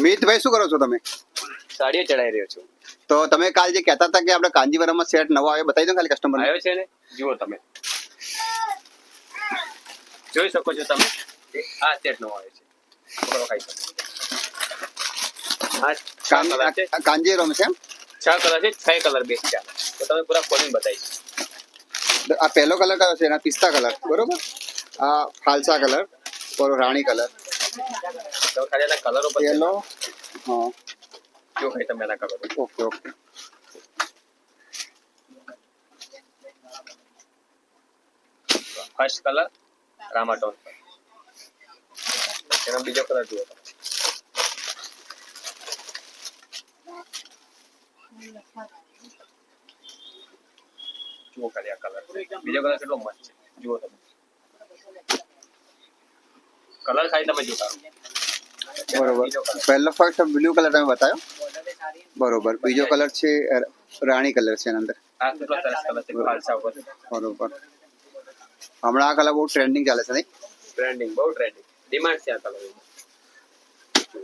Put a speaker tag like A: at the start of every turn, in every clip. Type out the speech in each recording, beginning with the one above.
A: મિતભાઈ શું કરો છો તમે?
B: સાડીઓ ચડાઈ રહ્યો છું.
A: તો તમે કાલ જે કહેતા હતા કે આપણે કાંજીવરમમાં સેટ નવો આવ્યો, બતાવી દો ખાલી કસ્ટમર
B: આવ્યો છે ને, જુઓ તમે જોઈ શકો છો તમે. આ સેટ નો આવે છે. પકડો ખાઈ શકો. આ કલર છે,
A: કાંજીવરમ છે એમ?
B: 6 કલર છે, 6 કલર બેસ્ટ છે. તો તમે પૂરા ખોલીને બતાવીશ.
A: આ પહેલો કલર કયો છે? એના પિસ્તા કલર બરોબર, આ ફાલસા કલર, પેલો રાણી કલર,
B: તો ખાલી એના કલરો પર
A: પેલો હા
B: જો ખાઈ તમે એના કલરો.
A: Okay okay.
B: ફર્સ્ટ કલર રામાટોન પર. એનો બીજો કલર જુઓ તમે. જુઓ ખાલી આ કલર. બીજો કલર કેટલો મસ્ત છે જુઓ તમે. કલર ખાલી તમે જોતા રહો.
A: બરોબર. પહેલો ફર્સ્ટ બ્લુ કલર તમે બતાવ્યો બરોબર. બીજો કલર છે રાણી કલર છે એના અંદર.
B: આ કેટલો સરસ કલર છે ફાલસા ઉપર.
A: બરોબર. હમણાં આ કલર બહુ ટ્રેન્ડિંગ ચાલે છે નહીં?
B: ટ્રેન્ડિંગ, બહુ ટ્રેન્ડિંગ, ડિમાન્ડ છે આ કલર.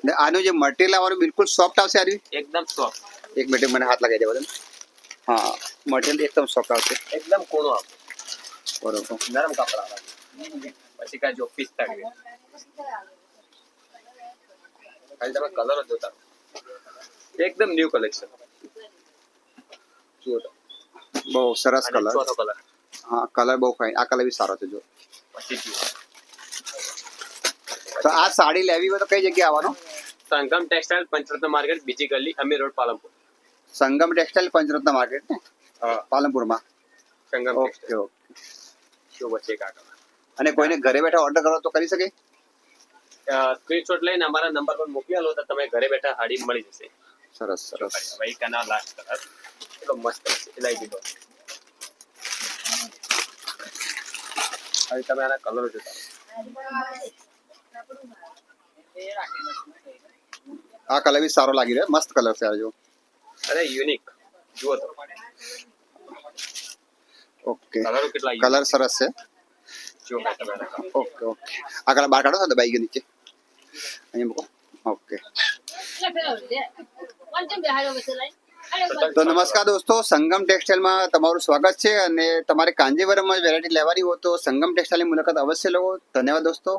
A: ને આનું જે મટીરિયલ આવવાનું બિલકુલ સોફ્ટ આવશે આરી?
B: એકદમ સોફ્ટ.
A: એક મિનિટ મને હાથ લગાવી દેવા દો. હા, મટીરિયલ એકદમ સોફ્ટ આવશે.
B: એકદમ કોણું આપો.
A: બરોબર.
B: નરમ કપડા આવે. પછી કાંઈ જો પિસ્તા ગઈ. ખાલી તમે કલર જોતા રહો. એકદમ ન્યુ કલેક્શન. જુઓ તો.
A: બહુ સરસ
B: અને
A: કલર.
B: ચોથો કલર.
A: હા, કલર બહુ ફાઇન. આ કલર બી સારો છે જો.
B: પછી જુઓ.
A: તો આ સાડી લેવી હોય તો કઈ જગ્યાએ આવવાનો?
B: સંગમ ટેક્સટાઇલ, પંચરત્ન માર્કેટ, બીજી ગલી, અમીર રોડ, પાલનપુર.
A: સંગમ ટેક્સટાઇલ, પંચરત્ન માર્કેટ ને
B: હા,
A: પાલનપુરમાં.
B: સંગમ
A: ઓકે
B: ટેક્સટાઇલ.
A: ઓકે.
B: જો વચ્ચે એક આગળ.
A: અને કોઈને ઘરે બેઠા ઓર્ડર કરો તો કરી શકે?
B: સ્ક્રીનશોટ લઈને અમારા નંબર પર મોકલી આલો તો તમે ઘરે બેઠા હાડી મળી જશે.
A: સરસ સરસ.
B: ભાઈ કના લાસ્ટ કલર એટલો મસ્ત છે. લાઈ દીધો. હવે તમે આના કલર જોતા રહો.
A: આ કલર બી સારો લાગી રહ્યો, મસ્ત કલર છે આ જો.
B: અરે યુનિક જુઓ તો.
A: ઓકે.
B: કલરો કેટલા
A: કલર સરસ છે.
B: જો ભાઈ તમે આના colour.
A: Okay okay. આ કલર બહાર કાઢો ને દબાઈ ગયો નીચે. અહીંયા મૂકો. ઓકે. તો નમસ્કાર દોસ્તો, સંગમ ટેક્સટાઇલમાં તમારું સ્વાગત છે. અને તમારે કાંજીવરમમાં વેરાયટી લેવાની હોય તો સંગમ ટેક્સટાઇલની મુલાકાત અવશ્ય લો. ધન્યવાદ દોસ્તો.